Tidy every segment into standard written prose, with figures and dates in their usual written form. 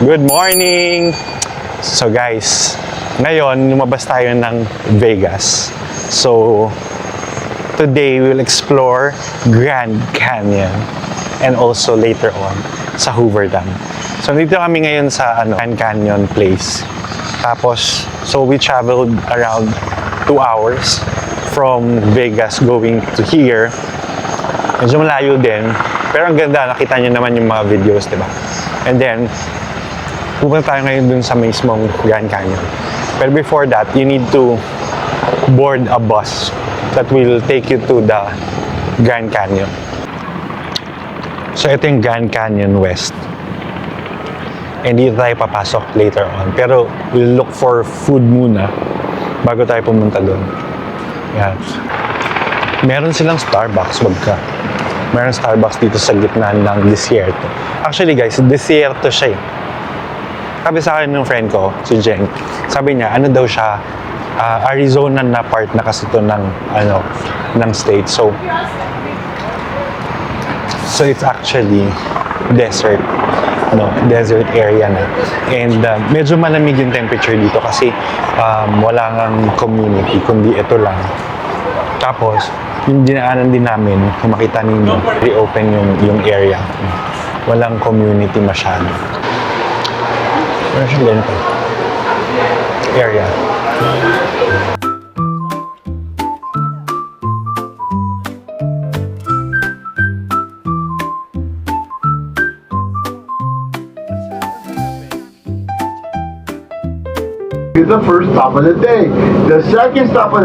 Good morning! So guys, ngayon lumabas tayo ng Vegas. So today we'll explore Grand Canyon and also later on sa Hoover Dam. So dito kami ngayon sa Grand Canyon Place. Tapos, so we traveled around 2 hours from Vegas going to here. Medyo malayo din, pero ang ganda, nakita nyo naman yung mga videos, diba? And then, pupunta tayo ngayon dun sa mismong Grand Canyon. But before that, you need to board a bus that will take you to the Grand Canyon. So ito yung Grand Canyon West. And dito tayo papasok later on. Pero we'll look for food muna bago tayo pumunta dun. Yan. Meron silang Starbucks, wag ka. Meron Starbucks dito sa gitna ng desierto. Actually guys, desierto siya eh. Sabi sa akin ng friend ko, si Jen, sabi niya, ano daw siya, Arizona na part na kasi ito ng state. So it's actually desert. Desert area na. And medyo malamig yung temperature dito kasi wala ngang community, kundi ito lang. Tapos, yung dinaanan din namin, kung makita ninyo, reopen yung area. Walang community masyado. Meron siyang ganito. Area. Is the first stop of the day. The second stop of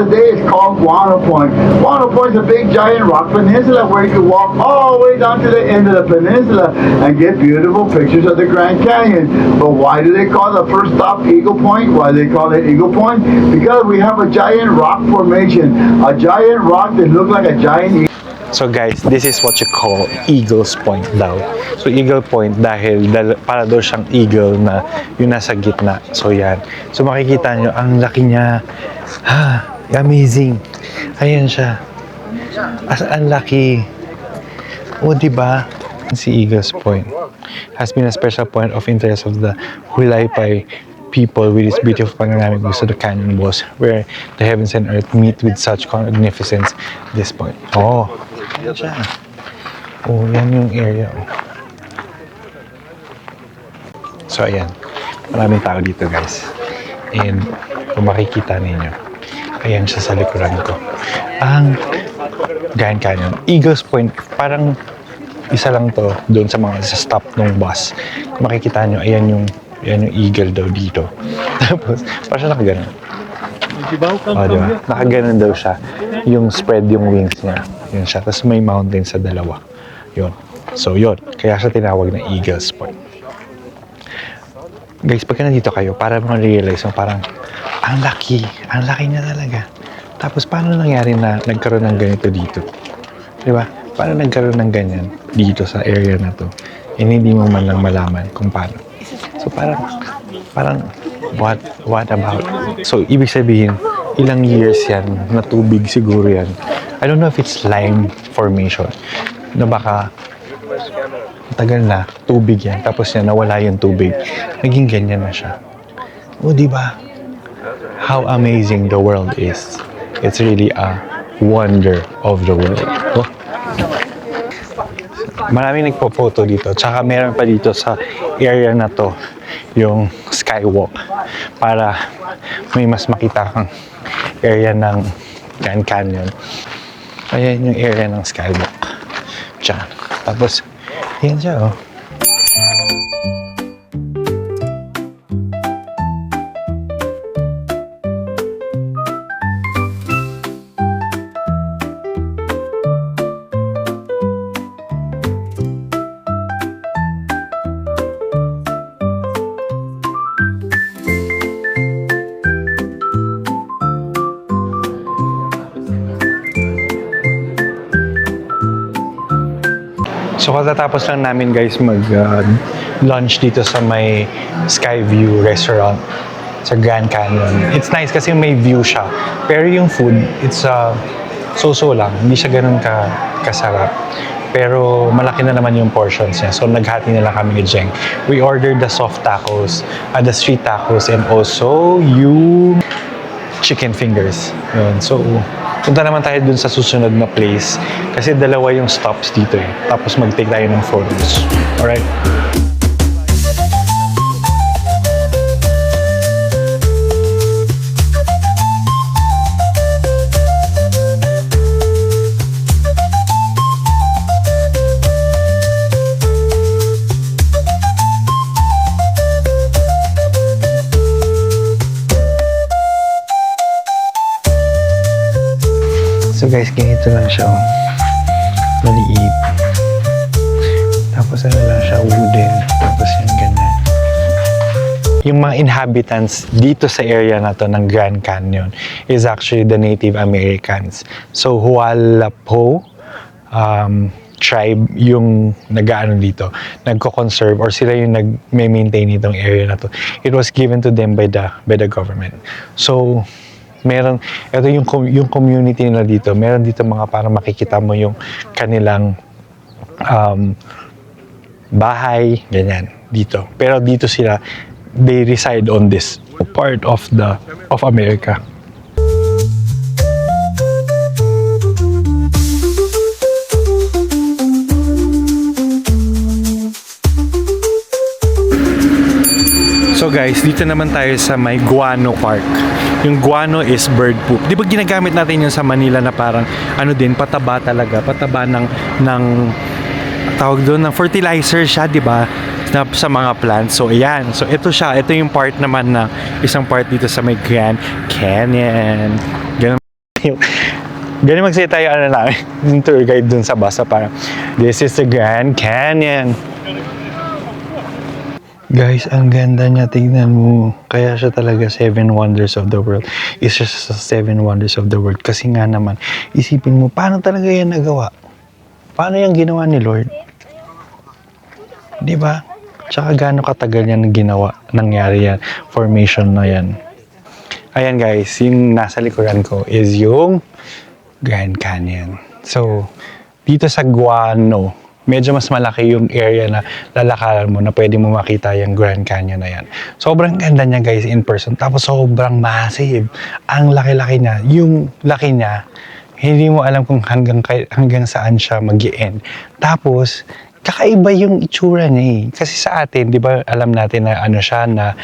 the day is called Guano Point. Guano Point is a big giant rock peninsula where you can walk all the way down to the end of the peninsula and get beautiful pictures of the Grand Canyon. But why do they call the first stop Eagle Point? Why do they call it Eagle Point? Because we have a giant rock formation, a giant rock that looks like a giant eagle. So guys, this is what you call Eagle's Point daw. So Eagle Point dahil para daw siyang eagle na yung nasa gitna. So yan. So makikita nyo, ang laki niya. Amazing. Ayan siya. Ang laki. O diba? Si Eagle's Point has been a special point of interest of the Hulaypay people with its beautiful panoramic views of the canyon walls where the heavens and earth meet with such magnificence at this point. Oh, yan siya. Oh, yan yung area. Oh. So, ayan. Maraming tao dito, guys. And kung makikita ninyo, ayan siya sa likuran ko. Ang Grand Canyon. Eagle's Point, parang isa lang to doon sa mga stop ng bus. Kung makikita nyo, ayan yung eagle daw dito. Tapos, parang siya nakaganon. O, diba? Nakaganon daw siya. Yung spread yung wings niya. Yun siya. Tapos may mountain sa dalawa. Yun. So, yun. Kaya siya tinawag na Eagle's Point. Guys, pagka nandito kayo, para ma-realize mo, parang, ang laki. Ang laki niya talaga. Tapos, paano nangyari na nagkaroon ng ganito dito? Diba? Paano nagkaroon ng ganyan dito sa area na to? And hindi mo man lang malaman kung paano. So parang what about? So ibig sabihin, ilang years yan na tubig siguro yan. I don't know if it's lime formation. Na baka tagal na tubig yan. Tapos yan nawala yung tubig. Naging ganyan na siya. O diba? How amazing the world is. It's really a wonder of the world. Oh. Maraming nagpo-photo dito. Tsaka meron pa dito sa area na to yung skywalk para may mas makita kang area ng Grand Canyon. Ayan yung area ng skywalk. Diyan. Tapos, yan siya oh. So katatapos lang namin guys lunch dito sa may Skyview restaurant sa Grand Canyon. It's nice kasi may view siya. Pero yung food, it's so-so lang. Hindi siya ganun kasarap. Pero malaki na naman yung portions niya. So naghati na lang kami ni Jeng. We ordered the soft tacos, the street tacos, and also yung chicken fingers. Yun. So, punta naman tayo dun sa susunod na place. Kasi dalawa yung stops dito eh. Tapos mag-take tayo ng photos. Alright? So guys, ganito lang siya. Oh. Maliit. Tapos ano lang siya, wooden. Tapos yung ganyan. Yung mga inhabitants dito sa area na to ng Grand Canyon is actually the Native Americans. So Hualapo tribe yung nag-ano dito, nagko-conserve or sila yung nag-maintain itong area na to. It was given to them by the government. So meron, ito yung community nila dito. Meron dito mga para makikita mo yung kanilang bahay, ganyan, dito. Pero dito sila, they reside on this part of America. So guys, dito naman tayo sa may guano park. Yung guano is bird poop. Di ba ginagamit natin yun sa Manila na parang ano din, pataba talaga, pataba ng tawag doon, ng fertilizer siya, di ba? Sa mga plants. So ayan, so ito siya, ito yung part naman na isang part dito sa may Grand Canyon. Ganun magsiya tayo, ano lang, yung tour guide dun sa bus, parang this is the Grand Canyon. Guys, ang ganda niya, tignan mo. Kaya siya talaga 7 wonders of the world. Isa siya sa 7 wonders of the world. Kasi nga naman, isipin mo, paano talaga yan nagawa? Paano yung ginawa ni Lord? Di ba? Tsaka gaano katagal yan ginawa, nangyari yan, formation na yan. Ayan guys, yung nasa likuran ko is yung Grand Canyon. So, dito sa Guano, medyo mas malaki yung area na lalakaran mo na pwede mo makita yung Grand Canyon na yan. Sobrang ganda niya guys in person. Tapos sobrang massive. Ang laki-laki niya. Yung laki niya, hindi mo alam kung hanggang saan siya mag-i-end. Tapos, kakaiba yung itsura niya eh. Kasi sa atin, di ba alam natin na ano siya na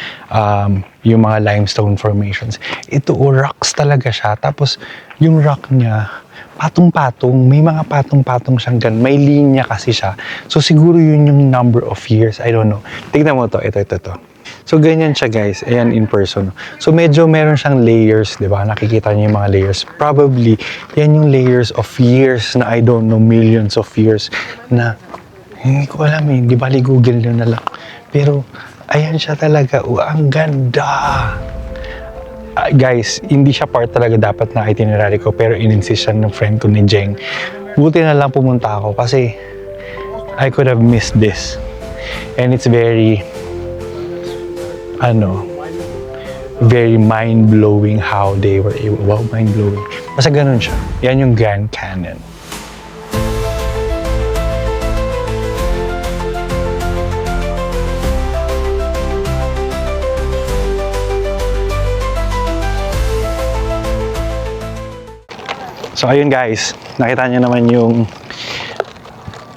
yung mga limestone formations. Ito, rocks talaga siya. Tapos, yung rock niya, patong-patong, may mga patong-patong siyang ganun. May linya kasi siya. So, siguro yun yung number of years. I don't know. Tignan mo to. Ito. So, ganyan siya guys. Ayan, in person. So, medyo meron siyang layers, di ba? Nakikita niyo yung mga layers. Probably, yan yung layers of years na I don't know, millions of years na hindi ko alam eh. Di ba, Google nyo na lang. Pero, ayan siya talaga. Ang ganda! Guys, hindi siya part talaga dapat na itinerary ko, pero in-insist ng friend ko ni Jeng. Buti na lang pumunta ako kasi I could have missed this. And it's very very mind-blowing how they were able. Wow, mind-blowing. Basta ganun siya. Yan yung Grand Canyon. So ayun guys, nakita niyo naman yung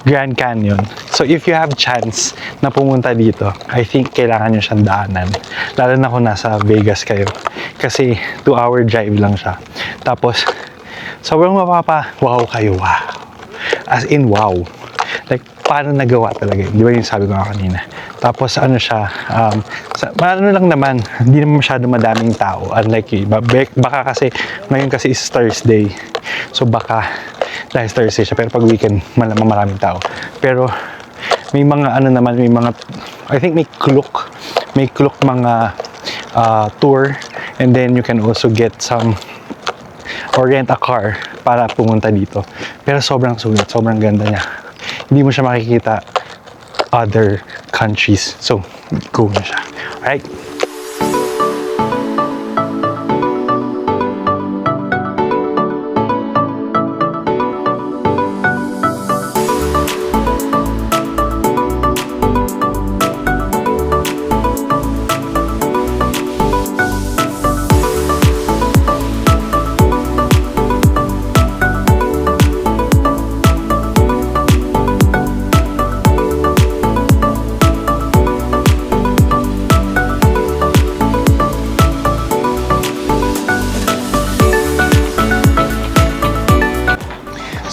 Grand Canyon. So if you have chance na pumunta dito, I think kailangan nyo siyang daanan. Lalo na kung nasa Vegas kayo. Kasi 2-hour drive lang siya. Tapos, sobrang wow kayo, wow. As in, wow. Like, paano nagawa talaga? Di ba yung sabi ko kanina? Tapos, ano siya, ano lang naman, hindi naman masyado madaming tao. Unlike yung iba. Baka kasi, ngayon kasi is Thursday. So, baka, dahil Thursday siya. Pero pag weekend, maraming tao. Pero, may mga ano naman, may mga, I think may kluk mga tour. And then, you can also get some, or rent a car para pumunta dito. Pero sobrang sulit, sobrang ganda niya. Hindi mo siya makikita other countries. So, go na siya. Alright?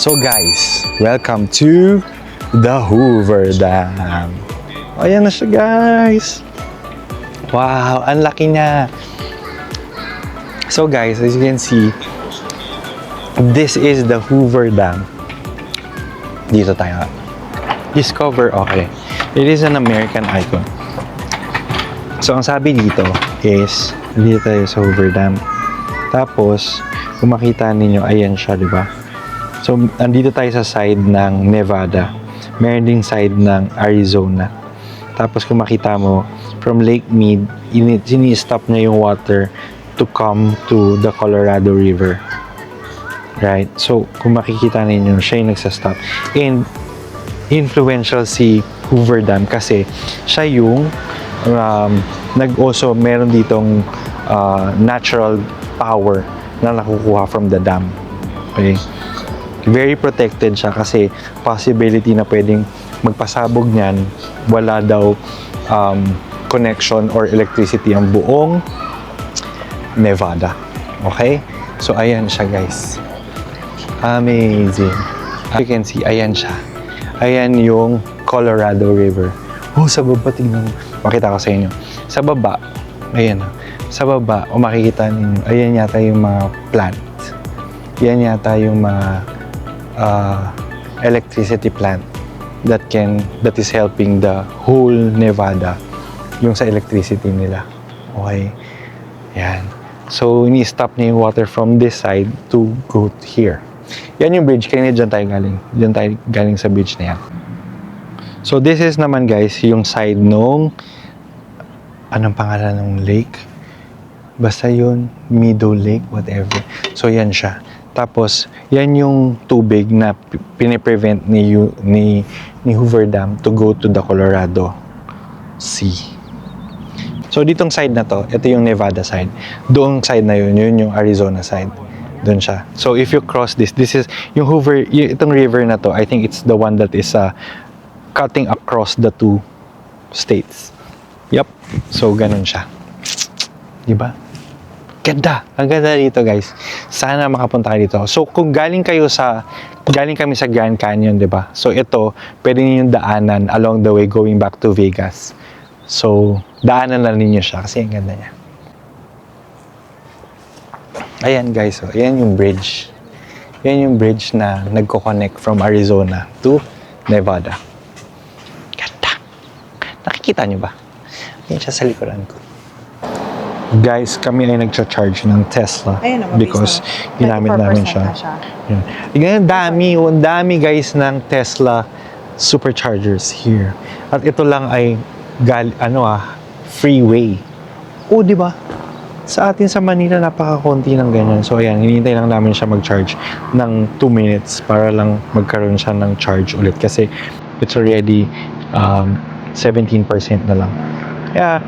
So guys, welcome to the Hoover Dam. Ayan na siya guys. Wow, ang laki niya. So guys, as you can see, this is the Hoover Dam. Dito tayo. Discover, okay. It is an American icon. So ang sabi dito is, dito tayo sa Hoover Dam. Tapos, kung makita ninyo, ayan siya, di ba? So, andito tayo sa side ng Nevada. Meron din side ng Arizona. Tapos, kung makita mo, from Lake Mead, ini-stop niya yung water to come to the Colorado River. Right? So, kung makikita ninyo, siya yung nagsa-stop. And, influential si Hoover Dam kasi siya yung meron ditong natural power na nakukuha from the dam. Okay? Very protected siya kasi possibility na pwedeng magpasabog niyan, wala daw connection or electricity ang buong Nevada. Okay? So, ayan siya guys. Amazing. You can see, ayan siya. Ayan yung Colorado River. Oh, sa baba, tingnan mo. Makita ko sa inyo. Sa baba, ayan. Sa baba, o makikita ninyo, ayan yata yung mga plants. Yan yata yung mga electricity plant that is helping the whole Nevada yung sa electricity nila. Okay? Yan. So, ini-stop niya yung water from this side to go here. Yan yung bridge. Kaya dyan tayo galing. Dyan tayo galing sa bridge na yan. So, this is naman guys, yung side nung anong pangalan ng lake? Basta yun, Meadow Lake, whatever. So, yan siya. Tapos, yan yung tubig na piniprevent ni Hoover Dam to go to the Colorado Sea. So, ditong side na to, ito yung Nevada side. Doong side na yun yung Arizona side. Doon siya. So, if you cross this is, yung Hoover, itong river na to, I think it's the one that is cutting across the two states. Yup. So, ganun siya. Diba? Ganda. Ang ganda dito, guys. Sana makapunta kayo dito. So, kung galing kami sa Grand Canyon, diba? So, ito, pwede ninyong daanan along the way going back to Vegas. So, daanan na ninyo siya kasi ang ganda niya. Ayan, guys. So, ayan yung bridge. Ayan yung bridge na nagko-connect from Arizona to Nevada. Ganda. Nakikita nyo ba? Ayan siya sa likuran ko. Guys, kami ay nagcha-charge ng Tesla because ginamit namin siya. Yun. Ang dami guys ng Tesla superchargers here. At ito lang ay freeway. Oh, di ba? Sa atin sa Manila napakakonti ng ganyan. So ayan, hinihintay lang namin siya mag-charge ng 2 minutes para lang magkaroon siya ng charge ulit kasi it's already 17% na lang. Kaya